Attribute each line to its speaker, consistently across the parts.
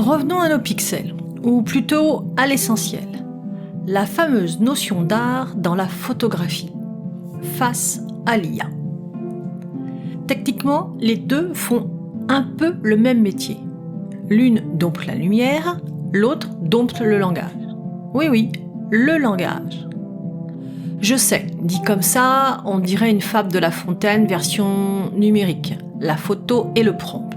Speaker 1: Revenons à nos pixels, ou plutôt à l'essentiel. La fameuse notion d'art dans la photographie, face à l'IA. Techniquement, les deux font un peu le même métier. L'une dompte la lumière, l'autre dompte le langage. Oui, le langage. Je sais, dit comme ça, on dirait une fable de La Fontaine version numérique, la photo et le prompt.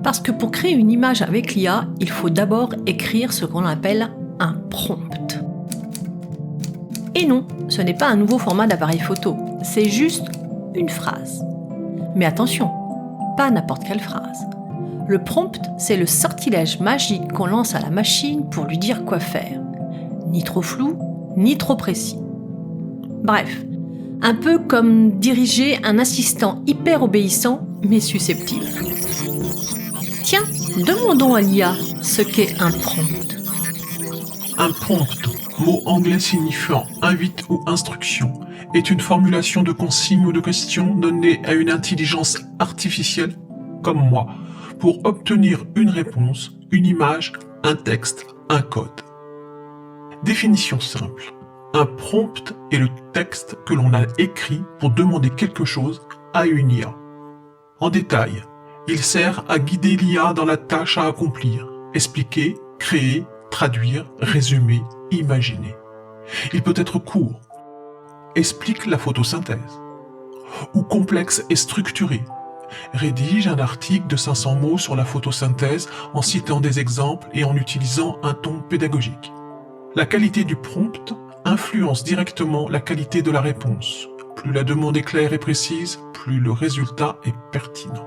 Speaker 1: Parce que pour créer une image avec l'IA, il faut d'abord écrire ce qu'on appelle un prompt. Et non, ce n'est pas un nouveau format d'appareil photo, c'est juste une phrase. Mais attention, pas n'importe quelle phrase. Le prompt, c'est le sortilège magique qu'on lance à la machine pour lui dire quoi faire. Ni trop flou, ni trop précis. Bref, un peu comme diriger un assistant hyper obéissant, mais susceptible. Tiens, demandons à l'IA ce qu'est un prompt.
Speaker 2: Un prompt, mot anglais signifiant invite ou instruction, est une formulation de consignes ou de questions donnée à une intelligence artificielle, comme moi, pour obtenir une réponse, une image, un texte, un code. Définition simple. Un prompt est le texte que l'on a écrit pour demander quelque chose à une IA. En détail, il sert à guider l'IA dans la tâche à accomplir, expliquer, créer, traduire, résumer, imaginer. Il peut être court, explique la photosynthèse, ou complexe et structuré, rédige un article de 500 mots sur la photosynthèse en citant des exemples et en utilisant un ton pédagogique. La qualité du prompt influence directement la qualité de la réponse. Plus la demande est claire et précise, plus le résultat est pertinent.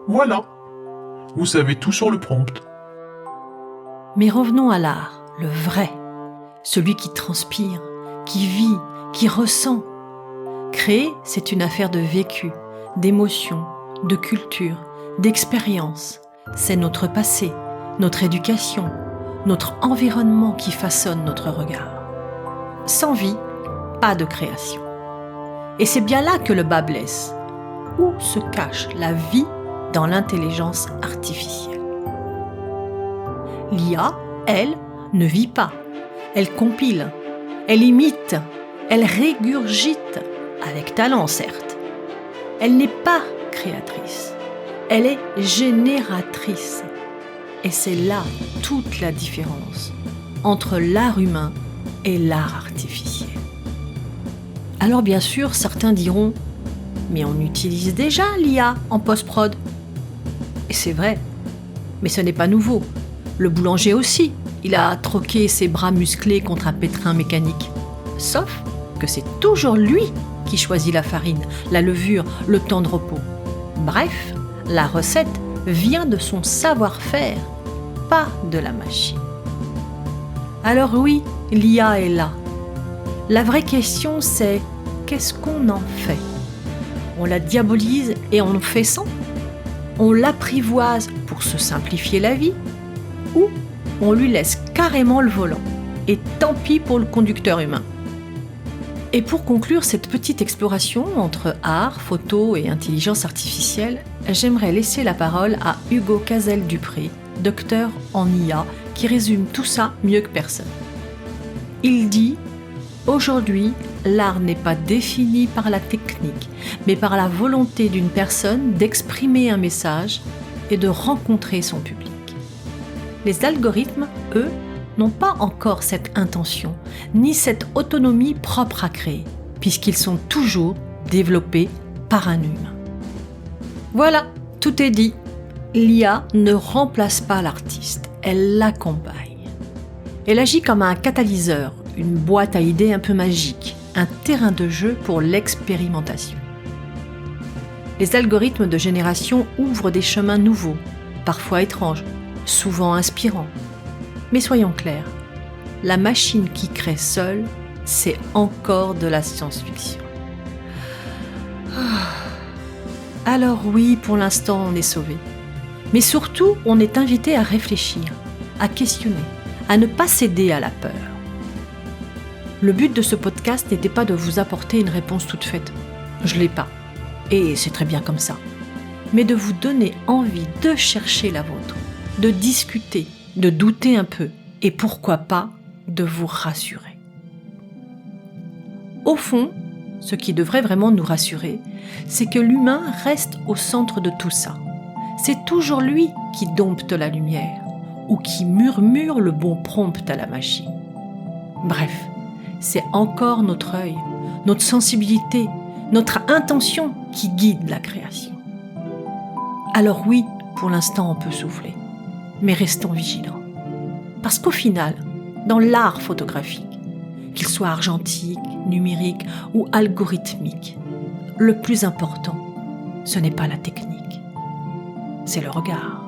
Speaker 2: Voilà, vous savez tout sur le prompt.
Speaker 1: Mais revenons à l'art, le vrai, celui qui transpire, qui vit, qui ressent. Créer, c'est une affaire de vécu, d'émotion, de culture, d'expérience. C'est notre passé, notre éducation, notre environnement qui façonne notre regard. Sans vie, pas de création. Et c'est bien là que le bât blesse. Où se cache la vie dans l'intelligence artificielle? L'IA, elle, ne vit pas. Elle compile, elle imite, elle régurgite, avec talent certes. Elle n'est pas créatrice, elle est génératrice. Et c'est là toute la différence entre l'art humain et l'art artificiel. Alors bien sûr, certains diront « Mais on utilise déjà l'IA en post-prod ». Et c'est vrai, mais ce n'est pas nouveau. Le boulanger aussi, il a troqué ses bras musclés contre un pétrin mécanique. Sauf que c'est toujours lui qui choisit la farine, la levure, le temps de repos. Bref, la recette vient de son savoir-faire, pas de la machine. Alors oui, l'IA est là. La vraie question c'est, qu'est-ce qu'on en fait? On la diabolise et on en fait sans? On l'apprivoise pour se simplifier la vie? Ou on lui laisse carrément le volant? Et tant pis pour le conducteur humain. Et pour conclure cette petite exploration entre art, photo et intelligence artificielle, j'aimerais laisser la parole à Hugo Cazel-Dupré, docteur en IA, qui résume tout ça mieux que personne. Il dit « Aujourd'hui, l'art n'est pas défini par la technique, mais par la volonté d'une personne d'exprimer un message et de rencontrer son public. Les algorithmes, eux, n'ont pas encore cette intention, ni cette autonomie propre à créer, puisqu'ils sont toujours développés par un humain. » Voilà, tout est dit. L'IA ne remplace pas l'artiste, elle l'accompagne. Elle agit comme un catalyseur, une boîte à idées un peu magique, un terrain de jeu pour l'expérimentation. Les algorithmes de génération ouvrent des chemins nouveaux, parfois étranges, souvent inspirants. Mais soyons clairs, la machine qui crée seule, c'est encore de la science-fiction. Alors oui, pour l'instant, on est sauvé. Mais surtout, on est invité à réfléchir, à questionner, à ne pas céder à la peur. Le but de ce podcast n'était pas de vous apporter une réponse toute faite. Je ne l'ai pas. Et c'est très bien comme ça. Mais de vous donner envie de chercher la vôtre. de discuter, de douter un peu et pourquoi pas de vous rassurer. Au fond, ce qui devrait vraiment nous rassurer, c'est que l'humain reste au centre de tout ça. C'est toujours lui qui dompte la lumière ou qui murmure le bon prompt à la machine. Bref, c'est encore notre œil, notre sensibilité, notre intention qui guide la création. Alors oui, pour l'instant on peut souffler, mais restons vigilants. Parce qu'au final, dans l'art photographique, qu'il soit argentique, numérique ou algorithmique, le plus important, ce n'est pas la technique, c'est le regard.